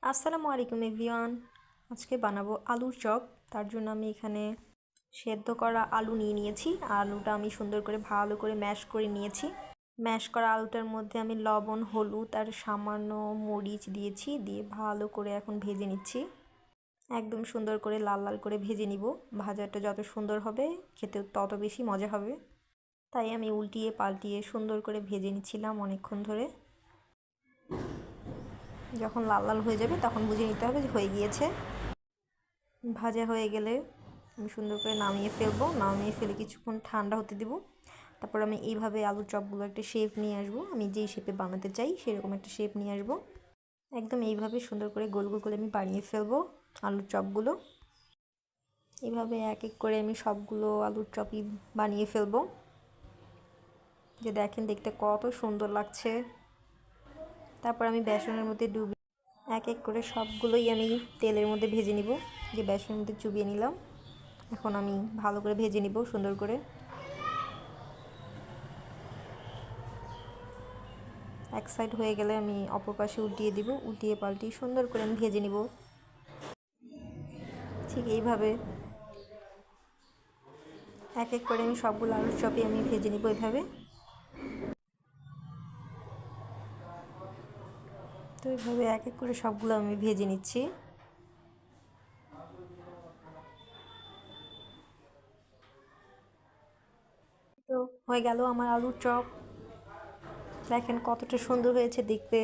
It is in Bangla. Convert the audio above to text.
আসসালামু আলাইকুম এভরিওয়ান। আজকে বানাবো আলুর চপ। তার জন্য আমি এখানে সেদ্ধ করা আলু নিয়ে নিয়েছি। আলুটা আমি সুন্দর করে ভালো করে ম্যাশ করে নিয়েছি। ম্যাশ করা আলুটার মধ্যে আমি লবণ, হলুদ আর সামান্য মরিচ দিয়েছি, দিয়ে ভালো করে এখন ভেজে নিচ্ছি। একদম সুন্দর করে লাল লাল করে ভেজে নিব। ভাজাটা যত সুন্দর হবে খেতে তত বেশি মজা হবে। তাই আমি উল্টিয়ে পাল্টিয়ে সুন্দর করে ভেজে নিচ্ছিলাম অনেকক্ষণ ধরে। যখন লাল লাল হয়ে যাবে তখন বুঝে নিতে হবে যে হয়ে গিয়েছে। ভাজা হয়ে গেলে আমি সুন্দর করে নামিয়ে ফেলবো। নামিয়ে ফেলে কিছুক্ষণ ঠান্ডা হতে দেবো। তারপর আমি এইভাবে আলুর চপগুলো একটা শেপ নিয়ে আসবো। আমি যেই শেপে বানাতে চাই সেরকম একটা শেপ নিয়ে আসবো। একদম এইভাবে সুন্দর করে গোল গোল করে আমি বানিয়ে ফেলবো আলুর চপগুলো। এইভাবে এক এক করে আমি সবগুলো আলুর চপই বানিয়ে ফেলবো। যে দেখেন দেখতে কত সুন্দর লাগছে। তারপর আমি বেসনের মধ্যে এক এক করে সবগুলোই আমি তেলের মধ্যে ভেজে নিব। যে বেসনের মধ্যে চুবিয়ে নিলাম। এখন আমি ভালো করে ভেজে নিব সুন্দর করে। এক সাইড হয়ে গেলে আমি অপর পাশে উল্টিয়ে দিব। উল্টিয়ে পাল্টিয়ে সুন্দর করে আমি ভেজে নিব। ঠিক এইভাবে এক এক করে আমি সবগুলো আলুর চপই আমি ভেজে নিব এইভাবে। তো এইভাবে এক এক করে সবগুলো আমি ভেজে নিচ্ছি। তো হয়ে গেল আমার আলুর চপ। দেখেন কতটা সুন্দর হয়েছে দেখতে।